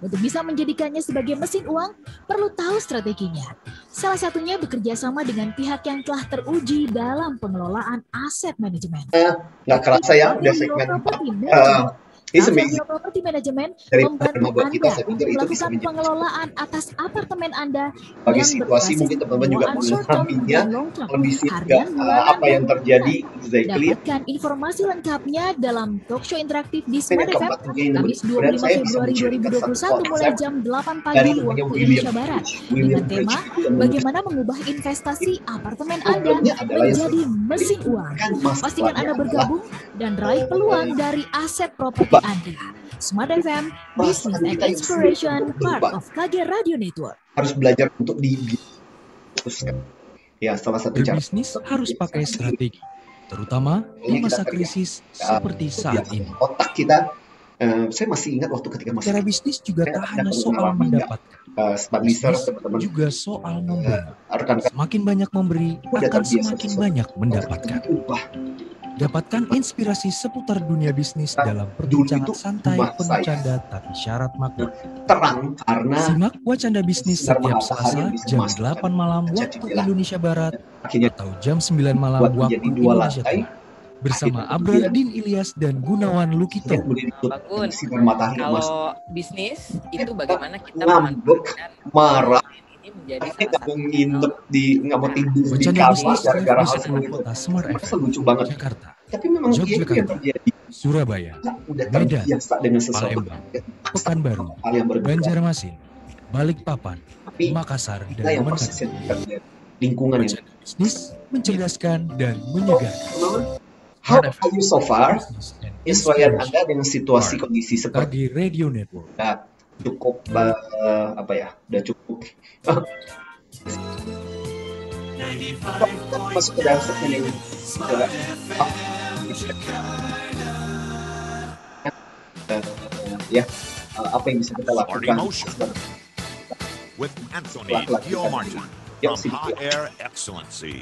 Untuk bisa menjadikannya sebagai mesin uang, perlu tahu strateginya. Salah satunya bekerja sama dengan pihak yang telah teruji dalam pengelolaan aset manajemen. Nggak kerasa ya, udah segmen 4. Property Management membantu Anda untuk melakukan pengelolaan atas apartemen Anda bagi situasi mungkin teman-teman juga mengalaminya lebih sehingga apa yang terjadi exactly. Dapatkan informasi lengkapnya dalam talkshow interaktif di Smart FM Kamis 25 Februari 2021 mulai jam 8 pagi waktu Indonesia Barat dengan tema bagaimana mengubah investasi apartemen Anda menjadi mesin uang. Pastikan Anda bergabung dan raih peluang dari aset properti Anda. Smart FM, Business and Inspiration, part of KG Radio Network. Harus belajar untuk dibisniskan. Ya, salah satu cara. Berbisnis harus pakai strategi, terutama di masa krisis seperti saat ini. Otak kita Saya masih ingat waktu ketika masih Bicara bisnis juga saya tak ada hanya soal pengalaman mendapatkan. smart listener Bisnis teman-teman, juga soal memberi. rekan-rekan Semakin banyak memberi, udah akan terbiasa semakin sesuatu. banyak mendapatkan. Wah, Dapatkan inspirasi seputar dunia bisnis dalam dulu perbincangan itu santai rumah penuh saya canda tapi syarat makna. terang karena Simak Wacanda Bisnis sinar setiap matahari Selasa yang bisa jam memasukkan 8 malam kaca waktu jendela. Indonesia Barat Akhirnya atau jam 9 malam buat menjadi waktu 2 Indonesia lantai. Tengah. Bersama Akhirnya Abrardin Ilyas dan Gunawan Lukito. kemudian ditutup Bangun. dengan sinar matahari yang masuk. Kalau bisnis itu bagaimana kita Ngambek, memanfaatkan marah, ini menjadi akhirnya salah nggak satu mau nginep di, nggak mau tidur di Wacanda kamar Bisnis gara-gara di hal 10 seperti itu. kota Smart Merasa FM, lucu banget. Jakarta, Tapi memang dia itu yang Yogyakarta, terjadi. Surabaya, Udah Medan, terbiasa dengan sesuatu Palembang, Pekanbaru, hal yang berbeda. Banjarmasin, Balikpapan, Tapi Makassar, kita dan yang Manado. persisnya terjadi. Lingkungan yang Wacanda Bisnis mencerdaskan dan menyegarkan. How are you so far? Business and Penyesuaian Inspiration. Anda dengan situasi kondisi seperti KG Radio Network. udah cukup apa ya? Udah cukup masuk ke dalam segmen yang ya apa yang bisa kita Smart lakukan Emotion with Anthony Laki-laki Dio tadi. Martin Yuk, from sini. Hot Air Excellency.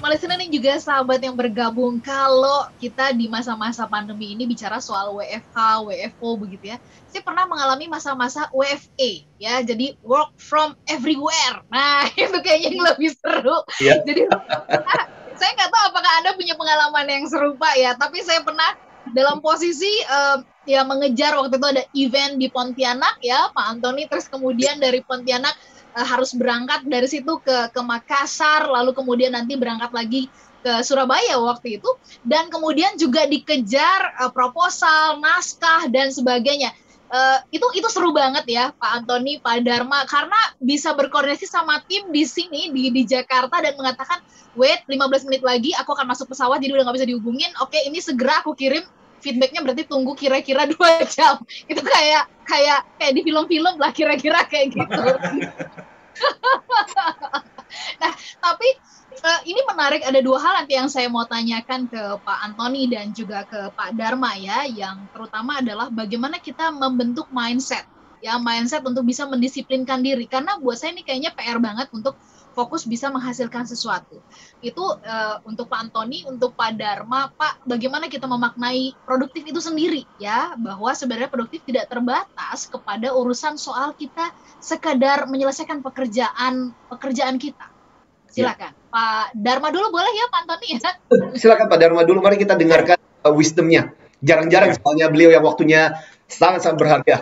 Listener dan juga sahabat yang bergabung, kalau kita di masa-masa pandemi ini bicara soal WFH, WFO begitu ya, saya pernah mengalami masa-masa WFA ya, jadi work from everywhere. Nah itu kayaknya yang lebih seru. Iya. Jadi saya nggak tahu apakah Anda punya pengalaman yang serupa ya, tapi saya pernah dalam posisi ya mengejar waktu itu ada event di Pontianak ya Pak Antoni, terus kemudian dari Pontianak harus berangkat dari situ ke Makassar, lalu kemudian nanti berangkat lagi ke Surabaya waktu itu, dan kemudian juga dikejar proposal, naskah dan sebagainya. Itu seru banget ya Pak Antoni, Pak Dharma, karena bisa berkoordinasi sama tim di sini di Jakarta dan mengatakan, wait 15 menit lagi aku akan masuk pesawat, jadi udah nggak bisa dihubungin. Oke, ini segera aku kirim feedbacknya, berarti tunggu kira-kira 2 jam. Itu kayak di film-film lah kira-kira kayak gitu. Nah, tapi ini menarik, ada 2 hal nanti yang saya mau tanyakan ke Pak Antoni dan juga ke Pak Dharma ya, yang terutama adalah bagaimana kita membentuk mindset untuk bisa mendisiplinkan diri, karena buat saya ini kayaknya PR banget untuk fokus bisa menghasilkan sesuatu. Itu untuk Pak Antoni, untuk Pak Dharma, Pak, bagaimana kita memaknai produktif itu sendiri ya, bahwa sebenarnya produktif tidak terbatas kepada urusan soal kita sekadar menyelesaikan pekerjaan kita. Silakan. Ya. Pak Dharma dulu boleh ya Pak Antoni ya? Silakan Pak Dharma dulu, mari kita dengarkan wisdom-nya. Jarang-jarang soalnya beliau yang waktunya sangat-sangat berharga.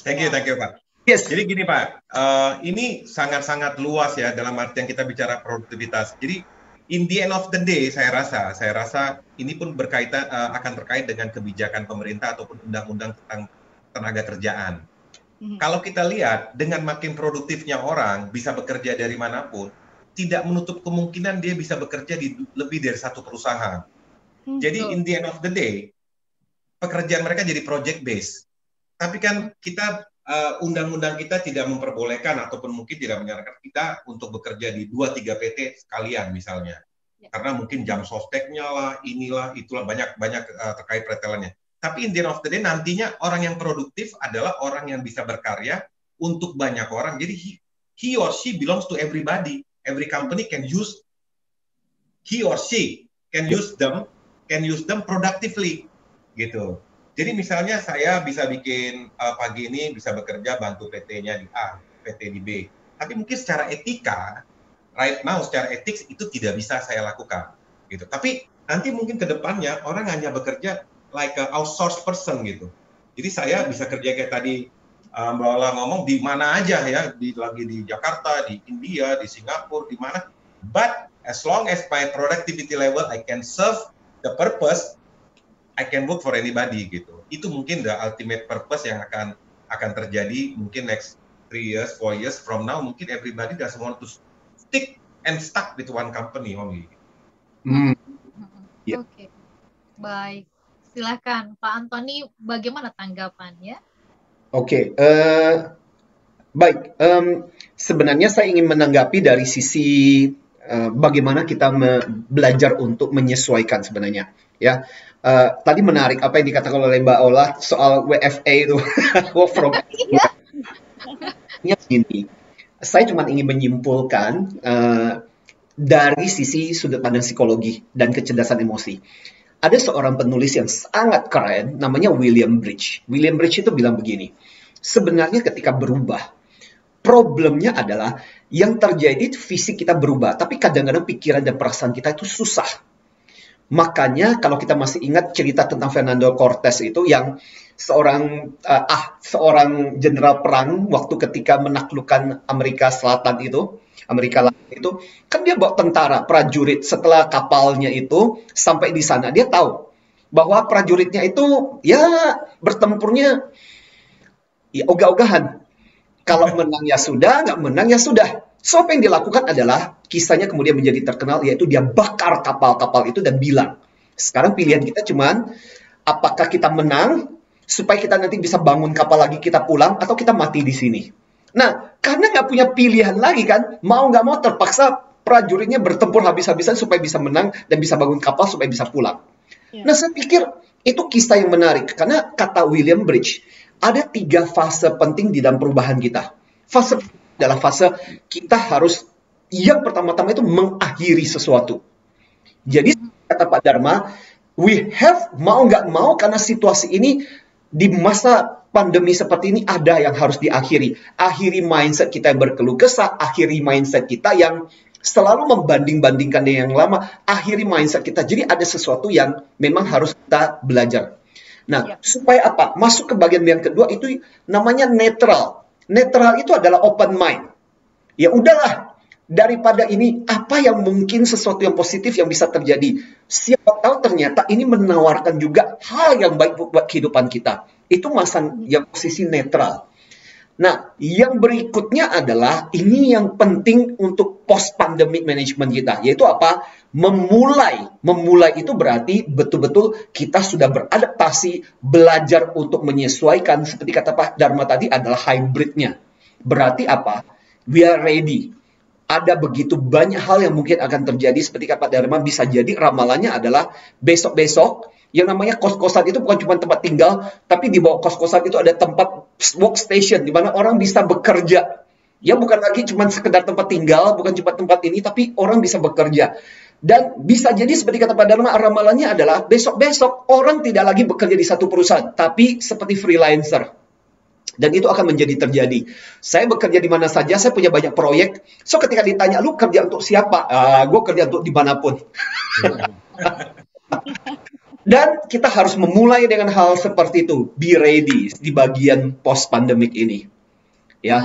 Thank you Pak. Yes. Jadi gini Pak, ini sangat-sangat luas ya dalam artian kita bicara produktivitas. Jadi in the end of the day saya rasa ini pun berkaitan akan terkait dengan kebijakan pemerintah ataupun undang-undang tentang tenaga kerjaan. Kalau kita lihat dengan makin produktifnya orang bisa bekerja dari manapun, tidak menutup kemungkinan dia bisa bekerja di lebih dari satu perusahaan. Jadi in the end of the day pekerjaan mereka jadi project based. Tapi kan kita undang-undang kita tidak memperbolehkan ataupun mungkin tidak menyarankan kita untuk bekerja di 2-3 PT sekalian misalnya. Karena mungkin jam sosteknya lah, inilah, itulah, banyak terkait pretelannya. Tapi in the end of the day nantinya orang yang produktif adalah orang yang bisa berkarya untuk banyak orang. Jadi he or she belongs to everybody. Every company can use, he or she can use them productively gitu. Jadi misalnya saya bisa bikin pagi ini bisa bekerja bantu PT-nya di A, PT di B. Tapi mungkin secara etika, right now secara etik itu tidak bisa saya lakukan, gitu. Tapi nanti mungkin ke depannya orang hanya bekerja like a outsource person gitu. Jadi saya bisa kerja kayak tadi Mbak Ola ngomong di mana aja ya, lagi di Jakarta, di India, di Singapura, di mana. But as long as my productivity level I can serve the purpose, I can work for anybody gitu. Itu mungkin the ultimate purpose yang akan terjadi mungkin next 3 years, 4 years from now. Mungkin everybody doesn't want to stick and stuck with one company only. Yeah. Oke, baik. Silakan Pak Antoni, bagaimana tanggapannya? Oke, baik. Sebenarnya saya ingin menanggapi dari sisi bagaimana kita belajar untuk menyesuaikan sebenarnya. Ya, tadi menarik apa yang dikatakan oleh Mbak Ola soal WFA itu, work from anywhere. Gini, saya cuma ingin menyimpulkan dari sisi sudut pandang psikologi dan kecerdasan emosi. Ada seorang penulis yang sangat keren, namanya William Bridge. William Bridge itu bilang begini, sebenarnya ketika berubah, problemnya adalah yang terjadi fisik kita berubah, tapi kadang-kadang pikiran dan perasaan kita itu susah. Makanya kalau kita masih ingat cerita tentang Fernando Cortez itu yang seorang jenderal perang waktu ketika menaklukkan Amerika Selatan itu, Amerika Latin itu, kan dia bawa tentara, prajurit setelah kapalnya itu sampai di sana. Dia tahu bahwa prajuritnya itu ya bertempurnya ya ogah-ogahan. Kalau menang ya sudah, nggak menang ya sudah. So, apa yang dilakukan adalah, kisahnya kemudian menjadi terkenal, yaitu dia bakar kapal-kapal itu dan bilang, sekarang pilihan kita cuman, apakah kita menang, supaya kita nanti bisa bangun kapal lagi, kita pulang, atau kita mati di sini. Nah, karena nggak punya pilihan lagi kan, mau nggak mau terpaksa prajuritnya bertempur habis-habisan supaya bisa menang, dan bisa bangun kapal supaya bisa pulang. Nah, saya pikir itu kisah yang menarik, karena kata William Bridge, ada 3 fase penting di dalam perubahan kita. Fase adalah fase kita harus, yang pertama-tama itu mengakhiri sesuatu. Jadi kata Pak Dharma, we have, mau nggak mau, karena situasi ini di masa pandemi seperti ini ada yang harus diakhiri. Akhiri mindset kita yang berkeluh kesah, akhiri mindset kita yang selalu membanding-bandingkan dengan yang lama, akhiri mindset kita. Jadi ada sesuatu yang memang harus kita belajar. Nah, supaya apa? Masuk ke bagian yang kedua itu namanya netral. Netral itu adalah open mind. Ya udahlah, daripada ini apa yang mungkin sesuatu yang positif yang bisa terjadi. Siapa tahu ternyata ini menawarkan juga hal yang baik buat kehidupan kita. Itu masa yang posisi netral. Nah, yang berikutnya adalah ini yang penting untuk post-pandemic management kita, yaitu apa? Memulai. Memulai itu berarti betul-betul kita sudah beradaptasi, belajar untuk menyesuaikan, seperti kata Pak Dharma tadi adalah hybridnya. Berarti apa? We are ready. Ada begitu banyak hal yang mungkin akan terjadi, seperti kata Pak Dharma, bisa jadi ramalannya adalah besok-besok, yang namanya kos-kosan itu bukan cuma tempat tinggal, tapi di bawah kos-kosan itu ada tempat workstation, di mana orang bisa bekerja. Ya bukan lagi cuma sekedar tempat tinggal, bukan cuma tempat ini, tapi orang bisa bekerja. Dan bisa jadi seperti kata Pak Dharma, ramalannya adalah besok-besok orang tidak lagi bekerja di satu perusahaan, tapi seperti freelancer. Dan itu akan menjadi terjadi. Saya bekerja di mana saja, saya punya banyak proyek. So ketika ditanya, lu kerja untuk siapa? Gue kerja untuk dimanapun. Dan kita harus memulai dengan hal seperti itu. Be ready di bagian post-pandemic ini. Ya.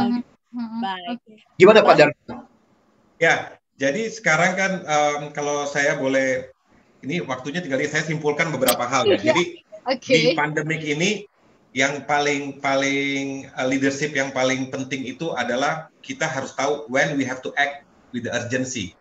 Baik. Gimana Pak Dharma? Ya, jadi sekarang kan kalau saya boleh, ini waktunya tinggal saya simpulkan beberapa hal ya. Jadi di pandemik ini yang paling leadership yang paling penting itu adalah kita harus tahu when we have to act with the urgency.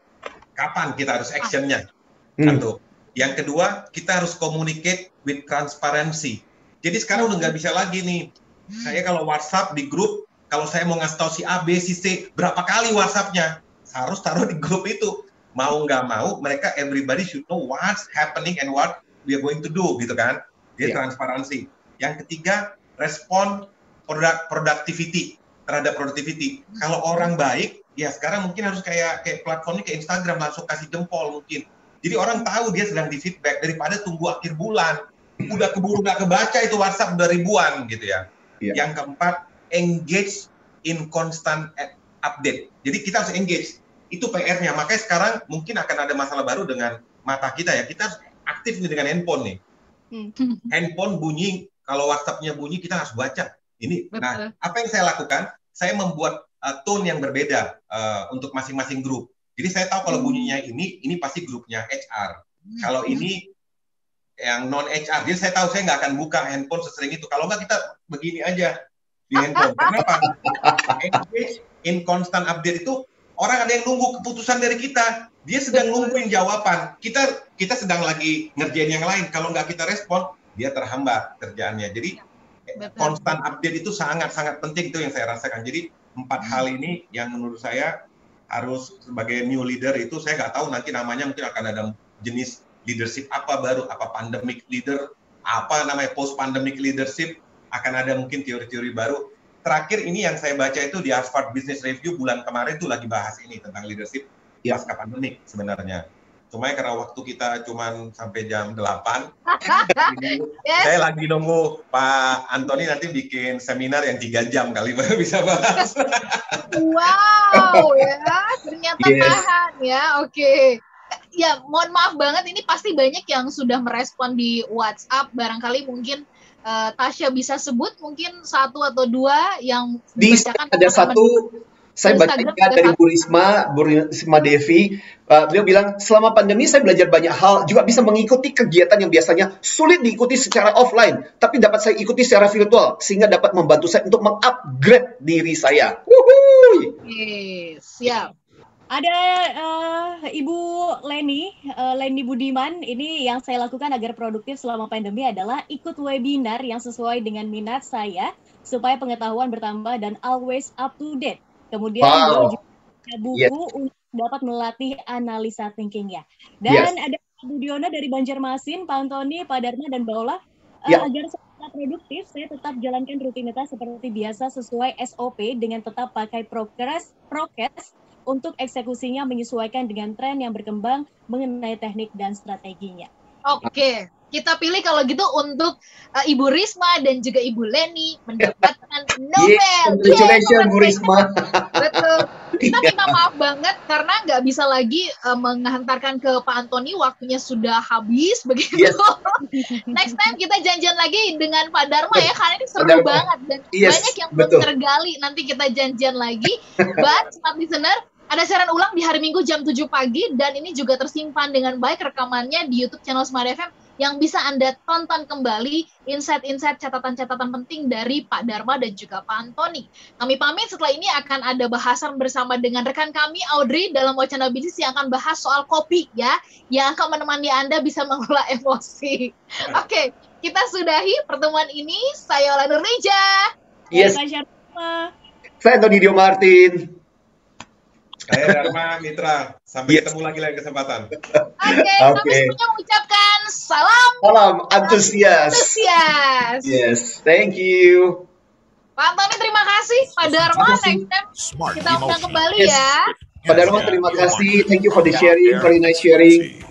Kapan kita harus actionnya? Satu. Yang kedua, kita harus communicate with transparency. Jadi sekarang udah nggak bisa lagi nih. Saya kalau WhatsApp di grup, kalau saya mau ngasih tahu si A, B, si C, berapa kali WhatsApp-nya, harus taruh di grup itu. Mau nggak mau, mereka everybody should know what's happening and what we are going to do, gitu kan? Jadi transparansi. Yang ketiga, respon productivity, terhadap productivity. Kalau orang baik, ya sekarang mungkin harus kayak platformnya kayak Instagram, langsung kasih jempol mungkin. Jadi orang tahu dia sedang di feedback daripada tunggu akhir bulan. Udah keburu nggak kebaca itu WhatsApp udah ribuan gitu ya. Yang keempat, engage in constant update. Jadi kita harus engage. Itu PR-nya. Makanya sekarang mungkin akan ada masalah baru dengan mata kita ya. Kita harus aktif nih dengan handphone nih. Handphone bunyi, kalau WhatsApp-nya bunyi kita harus baca. Ini. Nah, apa yang saya lakukan? Saya membuat tone yang berbeda untuk masing-masing grup. Jadi saya tahu kalau bunyinya ini pasti grupnya HR. Kalau ini yang non HR, jadi saya tahu saya nggak akan buka handphone sesering itu. Kalau nggak kita begini aja di handphone. Kenapa? Engage in constant update itu orang ada yang nunggu keputusan dari kita. Dia sedang nungguin jawaban. Kita sedang lagi ngerjain yang lain. Kalau nggak kita respon, dia terhambat kerjaannya. Jadi constant update itu sangat-sangat penting, itu yang saya rasakan. Jadi 4 hal ini yang menurut saya harus sebagai new leader itu saya nggak tahu nanti namanya mungkin akan ada jenis leadership apa baru, apa pandemic leader, apa namanya post pandemic leadership, akan ada mungkin teori-teori baru. Terakhir ini yang saya baca itu di Harvard Business Review bulan kemarin itu lagi bahas ini tentang leadership pasca pandemic sebenarnya. Cuma karena waktu kita cuma sampai jam 8, saya lagi nunggu Pak Antoni nanti bikin seminar yang 3 jam kali baru bisa bahas. Wow, ya ternyata tahan ya, oke. Ya, mohon maaf banget, ini pasti banyak yang sudah merespon di WhatsApp. Barangkali mungkin Tasya bisa sebut mungkin 1 atau 2 yang dibacakan. Ada satu. Saya baca dari Bu Risma Devi, beliau bilang, selama pandemi saya belajar banyak hal, juga bisa mengikuti kegiatan yang biasanya sulit diikuti secara offline, tapi dapat saya ikuti secara virtual, sehingga dapat membantu saya untuk mengupgrade diri saya. Wuhui! Siap. Ada Ibu Leni Budiman, ini yang saya lakukan agar produktif selama pandemi adalah ikut webinar yang sesuai dengan minat saya, supaya pengetahuan bertambah dan always up to date. Kemudian beliau juga punya buku untuk dapat melatih analisa thinking-nya. Dan ada Bu Diona dari Banjarmasin, Pak Antoni, Pak Dharma, dan Mbak Ola. Agar tetap produktif, saya tetap jalankan rutinitas seperti biasa sesuai SOP dengan tetap pakai prokes untuk eksekusinya menyesuaikan dengan tren yang berkembang mengenai teknik dan strateginya. Oke. Kita pilih kalau gitu untuk Ibu Risma dan juga Ibu Leni mendapatkan Nobel. Congratulations Bu Risma. Betul. Kita minta maaf banget karena nggak bisa lagi menghantarkan ke Pak Antoni, waktunya sudah habis begitu. Next time kita janjian lagi dengan Pak Dharma ya, karena ini seru banget dan banyak yang belum tergali. Nanti kita janjian lagi. But smart listener, ada siaran ulang di hari Minggu jam 7 pagi dan ini juga tersimpan dengan baik rekamannya di YouTube channel Smart FM yang bisa Anda tonton kembali insight-insight catatan-catatan penting dari Pak Dharma dan juga Pak Antoni. Kami pamit, setelah ini akan ada bahasan bersama dengan rekan kami Audrey dalam Wacana Bisnis yang akan bahas soal kopi ya, yang akan menemani Anda bisa mengelola emosi. Oke, kita sudahi pertemuan ini. Saya Ola Nurlija. Saya Antoni Dio Martin. Saya Dharma Mitra. Sampai ketemu lagi lain kesempatan. Oke, kami semuanya mengucapkan salam antusias. Yes, thank you. Pak Antoni terima kasih. Pak Dharma, next time kita undang kembali ya. Pak Dharma terima kasih. Thank you for the sharing, very nice sharing.